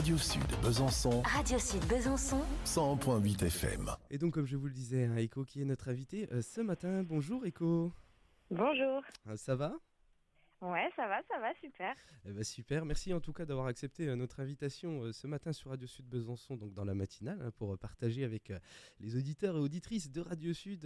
Radio Sud Besançon, Radio Sud Besançon, 100.8 FM. Et donc, comme je vous le disais, Echo qui est notre invité ce matin. Bonjour Echo. Bonjour. Ça va ? Ouais, ça va, super. Super, merci en tout cas d'avoir accepté notre invitation ce matin sur Radio Sud Besançon, donc dans la matinale, pour partager avec les auditeurs et auditrices de Radio Sud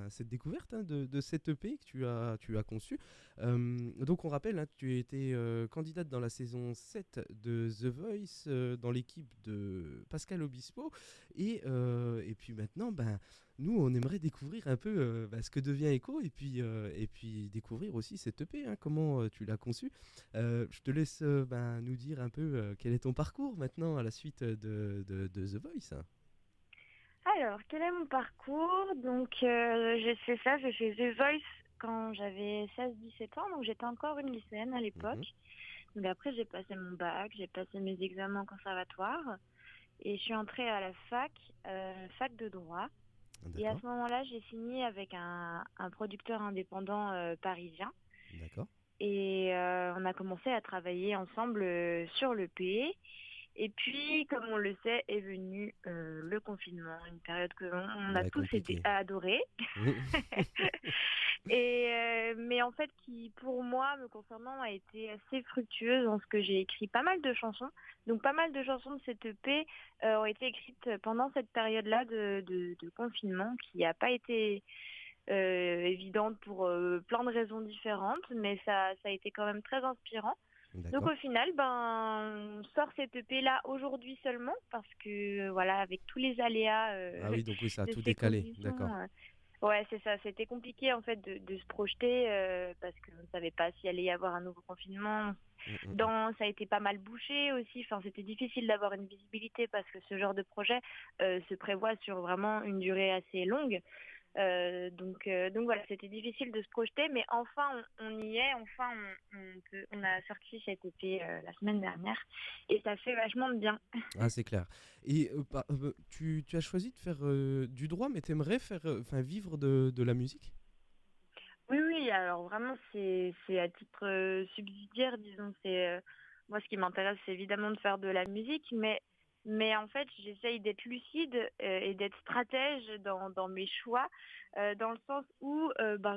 cette découverte de cette EP que tu as conçue. Donc on rappelle, tu étais candidate dans la saison 7 de The Voice, dans l'équipe de Pascal Obispo, et puis maintenant, nous on aimerait découvrir un peu ce que devient Echo, et puis découvrir aussi cette EP, comment tu l'as conçu. Je te laisse nous dire un peu quel est ton parcours maintenant à la suite de The Voice. Alors, quel est mon parcours ? Donc, j'ai fait The Voice quand j'avais 16-17 ans, donc j'étais encore une lycéenne à l'époque. Donc après, j'ai passé mon bac, j'ai passé mes examens en conservatoire, et je suis entrée à la fac de droit. D'accord. Et à ce moment-là, j'ai signé avec un producteur indépendant parisien. D'accord. Et on a commencé à travailler ensemble sur l'EP. Et puis, comme on le sait, est venu le confinement, une période que on a tous adoré. Mais en fait, qui pour moi, me concernant, a été assez fructueuse en ce que j'ai écrit pas mal de chansons. Donc pas mal de chansons de cette EP ont été écrites pendant cette période-là de confinement, qui n'a pas été évidente pour plein de raisons différentes, mais ça a été quand même très inspirant. D'accord. Donc au final, on sort cette EP là aujourd'hui seulement, parce que voilà, avec tous les aléas. Ah oui, donc oui, ça a tout décalé, d'accord. Ouais, c'est ça. C'était compliqué en fait de se projeter parce qu'on ne savait pas s'il allait y avoir un nouveau confinement. Ça a été pas mal bouché aussi. Enfin, c'était difficile d'avoir une visibilité parce que ce genre de projet se prévoit sur vraiment une durée assez longue. Donc voilà, c'était difficile de se projeter, mais enfin on y est, enfin on a sorti cette EP la semaine dernière, et ça fait vachement de bien. Ah, c'est clair. Et tu as choisi de faire du droit, mais t'aimerais vivre de la musique ? Oui, alors vraiment c'est à titre subsidiaire, disons. Moi, ce qui m'intéresse, c'est évidemment de faire de la musique, mais en fait, j'essaye d'être lucide et d'être stratège dans mes choix, dans le sens où,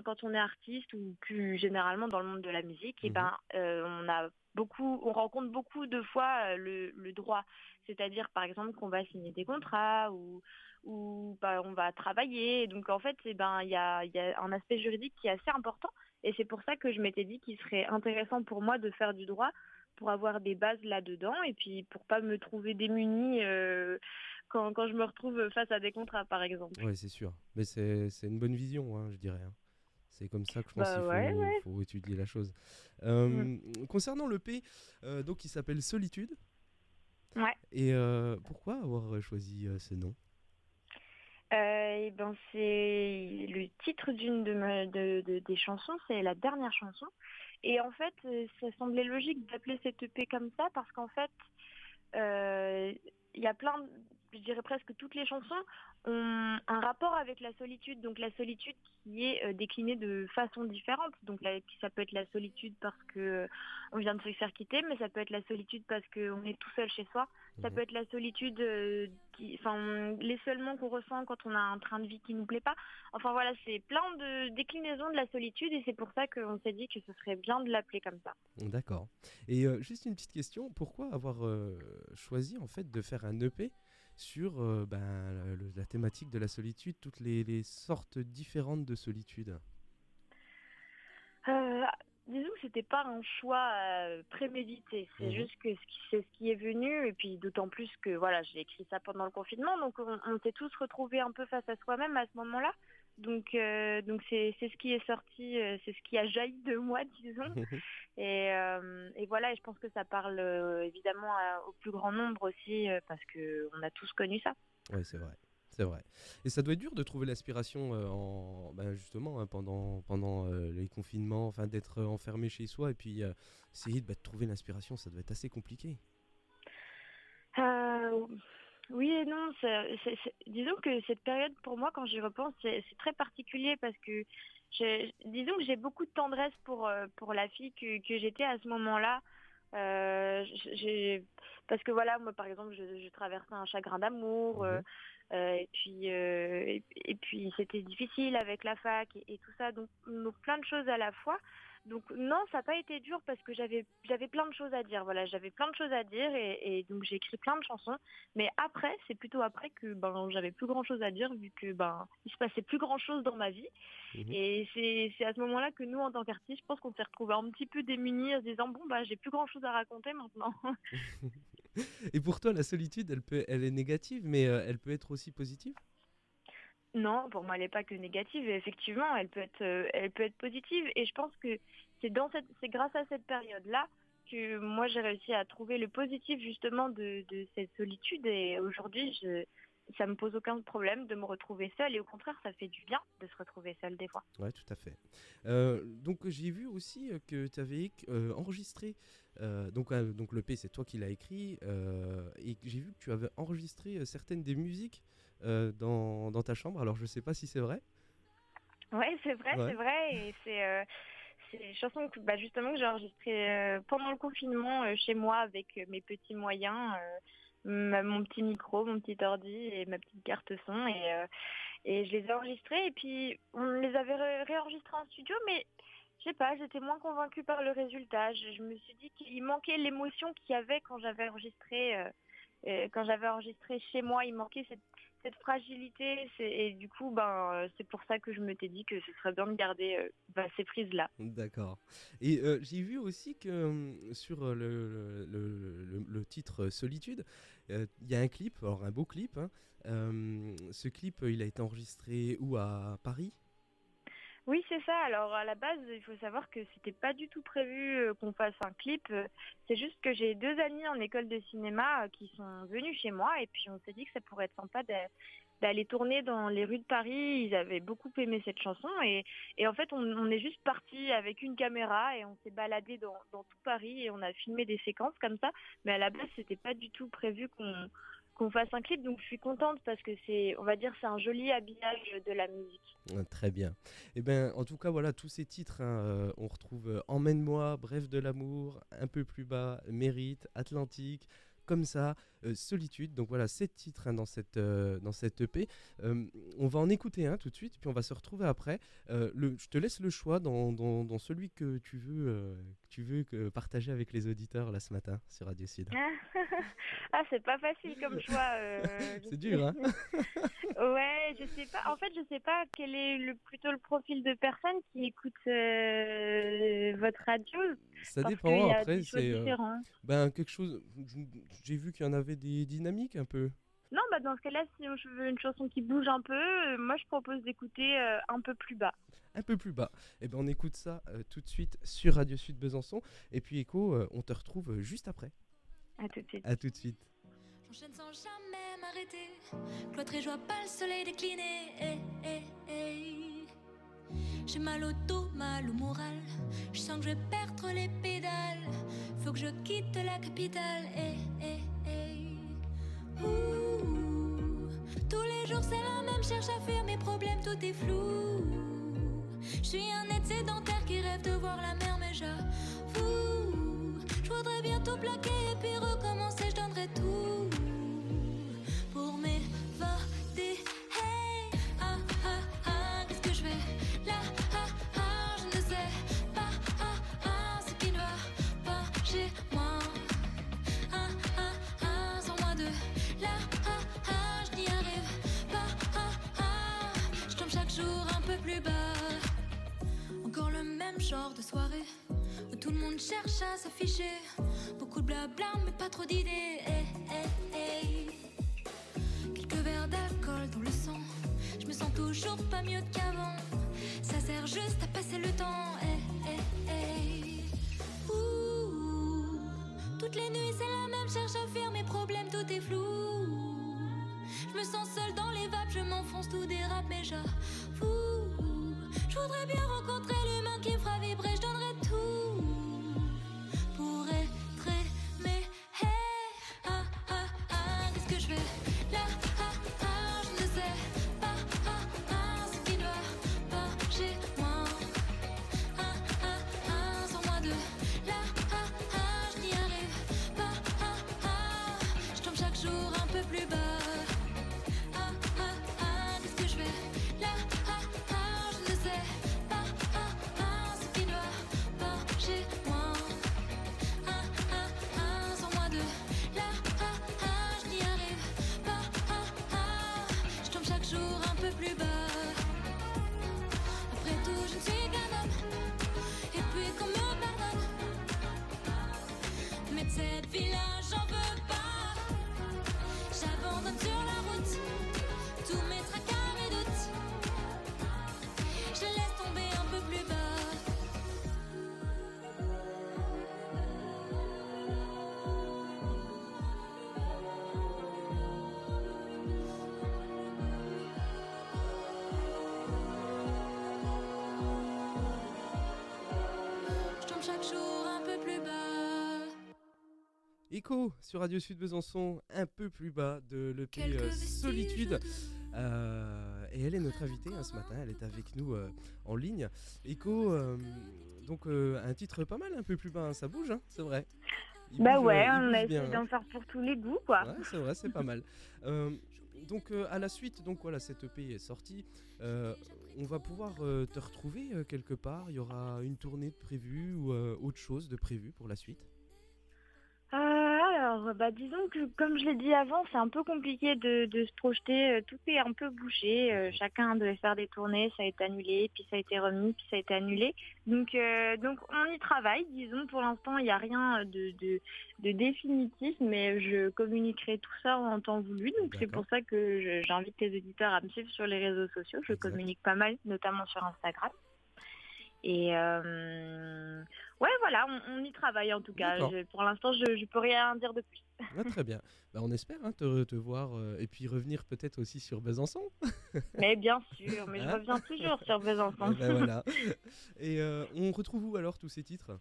quand on est artiste, ou plus généralement dans le monde de la musique, on rencontre beaucoup de fois le droit. C'est-à-dire, par exemple, qu'on va signer des contrats ou on va travailler. Donc, en fait, il y a un aspect juridique qui est assez important. Et c'est pour ça que je m'étais dit qu'il serait intéressant pour moi de faire du droit, pour avoir des bases là-dedans, et puis pour pas me trouver démunie quand je me retrouve face à des contrats, par exemple. Oui, c'est sûr. Mais c'est une bonne vision, je dirais. C'est comme ça que je pense qu'il faut étudier la chose. Concernant l'EP, donc il s'appelle Solitude. Ouais. Et pourquoi avoir choisi ce nom ? C'est le titre d'une des chansons, c'est la dernière chanson. Et en fait, ça semblait logique d'appeler cette EP comme ça, parce qu'en fait, il y a je dirais presque toutes les chansons ont un rapport avec la solitude. Donc la solitude qui est déclinée de façon différente. Donc ça peut être la solitude parce que on vient de se faire quitter, mais ça peut être la solitude parce qu'on est tout seul chez soi. Ça peut être la solitude, l'isolement qu'on ressent quand on a un train de vie qui nous plaît pas. Enfin voilà, c'est plein de déclinaisons de la solitude, et c'est pour ça qu'on s'est dit que ce serait bien de l'appeler comme ça. D'accord. Et juste une petite question, pourquoi avoir choisi en fait de faire un EP sur la thématique de la solitude, toutes les sortes différentes de solitude ? Disons que c'était pas un choix prémédité, c'est juste que c'est ce qui est venu, et puis d'autant plus que voilà, j'ai écrit ça pendant le confinement, donc on s'est tous retrouvés un peu face à soi-même à ce moment-là. Donc c'est ce qui est sorti, c'est ce qui a jailli de moi, disons. Et voilà, et je pense que ça parle évidemment au plus grand nombre aussi, parce que on a tous connu ça. Oui, c'est vrai. C'est vrai. Et ça doit être dur de trouver l'inspiration justement pendant les confinements, d'être enfermé chez soi, et puis essayer de trouver l'inspiration, ça doit être assez compliqué. Oui et non. Disons que cette période, pour moi, quand j'y repense, c'est très particulier, parce que disons que j'ai beaucoup de tendresse pour la fille que j'étais à ce moment-là, Parce que voilà, moi par exemple, je traversais un chagrin d'amour, Mhm. et puis c'était difficile avec la fac et tout ça, donc plein de choses à la fois. Donc non, ça n'a pas été dur parce que j'avais plein de choses à dire. Voilà, j'avais plein de choses à dire et donc j'ai écrit plein de chansons. Mais après, c'est plutôt après que j'avais plus grand chose à dire vu que il se passait plus grand chose dans ma vie. Mhm. Et c'est à ce moment-là que nous, en tant qu'artistes, je pense qu'on s'est retrouvés un petit peu démunis en se disant bon j'ai plus grand chose à raconter maintenant. Et pour toi, la solitude, elle est négative, mais elle peut être aussi positive? Non, pour moi, elle n'est pas que négative. Et effectivement, elle peut être positive. Et je pense que c'est grâce à cette période-là que moi, j'ai réussi à trouver le positif justement de cette solitude. Et aujourd'hui, ça me pose aucun problème de me retrouver seule. Et au contraire, ça fait du bien de se retrouver seule des fois. Ouais, tout à fait. Donc j'ai vu aussi que tu avais enregistré, donc l'EP c'est toi qui l'as écrit, et que j'ai vu que tu avais enregistré certaines des musiques dans ta chambre, alors je sais pas si c'est vrai. Ouais, c'est vrai, c'est Ouais. vrai. Et c'est des chansons que, justement que j'ai enregistrées pendant le confinement chez moi avec mes petits moyens, mon petit micro, mon petit ordi et ma petite carte son. Et je les ai enregistrées et puis on les avait réenregistrées en studio, mais je sais pas, j'étais moins convaincue par le résultat. Je me suis dit qu'il manquait l'émotion qu'il y avait quand j'avais enregistré chez moi. Il manquait cette fragilité. Et du coup, c'est pour ça que je m'étais dit que ce serait bien de garder ces prises-là. D'accord. Et j'ai vu aussi que sur le titre Solitude, il y a un clip, alors un beau clip, hein. Ce clip, il a été enregistré où, à Paris? Oui, c'est ça. Alors à la base, il faut savoir que c'était pas du tout prévu qu'on fasse un clip. C'est juste que j'ai deux amis en école de cinéma qui sont venus chez moi et puis on s'est dit que ça pourrait être sympa d'aller tourner dans les rues de Paris. Ils avaient beaucoup aimé cette chanson et en fait on est juste parti avec une caméra et on s'est baladé dans tout Paris et on a filmé des séquences comme ça. Mais à la base, c'était pas du tout prévu qu'on fasse un clip. Donc je suis contente parce que on va dire, c'est un joli habillage de la musique. Très bien. Et ben, en tout cas, voilà, tous ces titres, hein, on retrouve Emmène-moi, Bref de l'amour, Un peu plus bas, Mérite, Atlantique, comme ça, Solitude. Donc voilà, 7 titres, hein, dans cette EP. On va en écouter un tout de suite, puis on va se retrouver après. Je te laisse le choix dans celui que tu veux partager avec les auditeurs là ce matin sur Radio Sud. Ah, c'est pas facile comme choix. C'est dur, hein? Ouais, je sais pas. En fait, je sais pas quel est plutôt le profil de personnes qui écoutent votre radio, Ça parce qu'il dépend, y a après, des choix c'est différents. quelque chose. J'ai vu qu'il y en avait des dynamiques un peu. Non, dans ce cas-là, si je veux une chanson qui bouge un peu, moi je propose d'écouter un peu plus bas. Un peu plus bas. Et ben on écoute ça tout de suite sur Radio Sud Besançon. Et puis Echo, on te retrouve juste après. À tout de suite. À tout de suite. J'enchaîne sans jamais m'arrêter, cloîtré, je vois pas le soleil décliner. J'ai mal au dos, mal au moral, je sens que je vais perdre les pédales. Faut que je quitte la capitale. Ouh. Tous les jours c'est la même, cherche à fuir mes problèmes, tout est flou. Je suis un être sédentaire qui rêve de voir la mer, mais j'avoue, je voudrais bientôt plaquer et puis recommencer, je donnerais tout pour m'évader. Hey, ah, ah, ah, qu'est-ce que je fais là? Ah, ah, je ne sais pas. Ah, ah, ce qui ne va pas chez moi. Ah, ah, ah, sans moi de là. Ah, ah, je n'y arrive pas. Ah, ah, je tombe chaque jour un peu plus bas. Encore le même genre de soirée où tout le monde cherche à s'afficher. Beaucoup de blabla mais pas trop d'idées. Quelques verres d'alcool dans le sang, je me sens toujours pas mieux qu'avant. Ça sert juste à passer le temps. Ouh. Toutes les nuits c'est la même, cherche à fuir mes problèmes, tout est flou. Je me sens seule dans les vapes, je m'enfonce, tout dérape, mais j'avoue, je voudrais bien rencontrer l'humain qui me fera vibrer, je donnerais tout pour être aimé. Hey, ah, ah, ah, qu'est-ce que je fais là? Ah, ah, je ne sais pas. Ah, ah, ce qui ne va pas chez moi. Ah, ah, ah, sans moi de là. Ah, ah, je n'y arrive cette vie-là, j'en veux pas. J'abandonne sur la route tous mes tracas, mes doutes. Je laisse tomber un peu plus bas. Je tombe chaque jour un peu plus bas. Echo sur Radio Sud Besançon, un peu plus bas de l'EP Quelques vestiges Solitude. de- Et elle est notre invitée ce matin, elle est avec nous en ligne. Echo, donc un titre pas mal, un peu plus bas, hein, ça bouge, hein, c'est vrai. Il Bah bouge, ouais, il on bouge a bien, essayé hein. d'en faire pour tous les goûts, quoi. Ouais, c'est vrai, c'est pas mal. Donc à la suite, donc voilà, cette EP est sortie. On va pouvoir te retrouver quelque part. Il y aura une tournée de prévue ou autre chose de prévu pour la suite. Alors, bah, disons que comme je l'ai dit avant, c'est un peu compliqué de se projeter. Tout est un peu bouché. Chacun devait faire des tournées, ça a été annulé, puis ça a été remis, puis ça a été annulé. Donc on y travaille. Disons, pour l'instant, il n'y a rien de définitif, mais je communiquerai tout ça en temps voulu. Donc c'est D'accord. pour ça que j'invite les auditeurs à me suivre sur les réseaux sociaux. Je Exact. communique pas mal, notamment sur Instagram. Et ouais, voilà, on y travaille en tout cas. D'accord. Pour l'instant, je peux rien dire de plus. Ah, très bien. Bah, on espère hein, te voir et puis revenir peut-être aussi sur Besançon. Mais bien sûr, mais je Hein reviens toujours sur Besançon. Eh ben voilà. Et on retrouve où alors tous ces titres?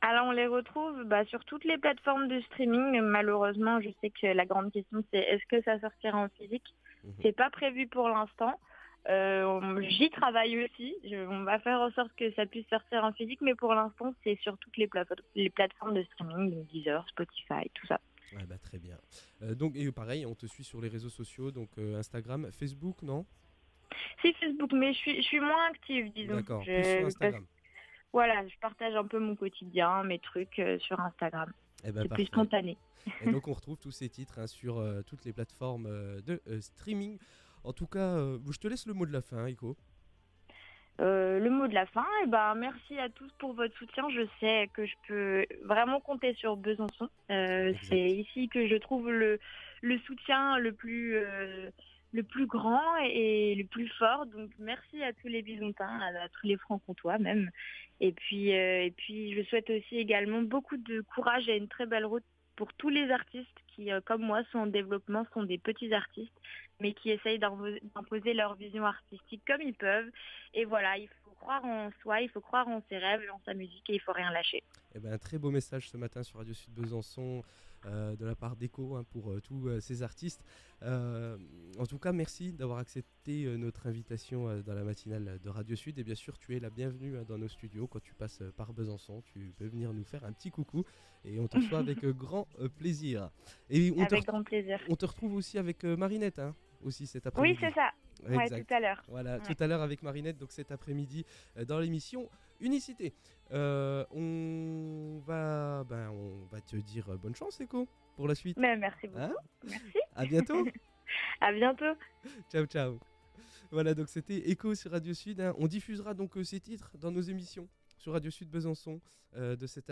Alors, on les retrouve sur toutes les plateformes de streaming. Malheureusement, je sais que la grande question, c'est est-ce que ça sortira en physique? C'est pas prévu pour l'instant. J'y travaille aussi. On va faire en sorte que ça puisse sortir en physique, mais pour l'instant, c'est sur toutes les plateformes de streaming, donc Deezer, Spotify, tout ça. Ouais, bah, très bien. Donc, et pareil, on te suit sur les réseaux sociaux, donc Instagram, Facebook, non? C'est Facebook, mais je suis moins active, disons. D'accord, plus sur Instagram. Voilà, je partage un peu mon quotidien, mes trucs sur Instagram. Eh ben, C'est plus parfait. spontané. Et donc on retrouve tous ces titres hein, sur toutes les plateformes de streaming. En tout cas, je te laisse le mot de la fin, Echo. Le mot de la fin, merci à tous pour votre soutien. Je sais que je peux vraiment compter sur Besançon. C'est ici que je trouve le soutien le plus grand et le plus fort. Donc merci à tous les Bisontins, à tous les Franc-Comtois même. Et puis je souhaite aussi également beaucoup de courage et une très belle route pour tous les artistes qui, comme moi, sont en développement, sont des petits artistes, mais qui essayent d'imposer leur vision artistique comme ils peuvent. Et voilà, il faut croire en soi, il faut croire en ses rêves, en sa musique et il faut rien lâcher. Eh ben, un très beau message ce matin sur Radio Sud Besançon de la part d'Echo hein, pour tous ces artistes. En tout cas, merci d'avoir accepté notre invitation dans la matinale de Radio Sud. Et bien sûr, tu es la bienvenue dans nos studios. Quand tu passes par Besançon, tu peux venir nous faire un petit coucou. Et on te reçoit avec grand plaisir. Et avec grand plaisir. On te retrouve aussi avec Marinette, hein, aussi cet après-midi. Oui, c'est ça. Ouais, Exact. tout à l'heure. Voilà, Ouais. tout à l'heure avec Marinette, donc cet après-midi dans l'émission Unicité. On va te dire bonne chance, Echo, pour la suite. Mais merci beaucoup. Hein Merci. À bientôt. À bientôt. Ciao, ciao. Voilà, donc c'était Echo sur Radio Sud. Hein. On diffusera donc ces titres dans nos émissions sur Radio Sud Besançon de cette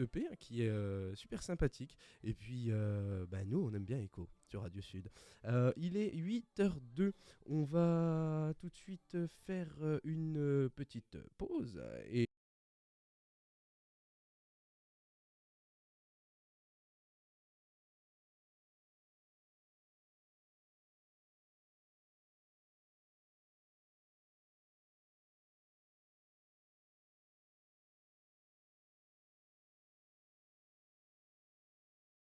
EP hein, qui est super sympathique. Et puis, nous, on aime bien Echo sur Radio Sud. Il est 8h02. On va tout de suite faire une petite pause. Et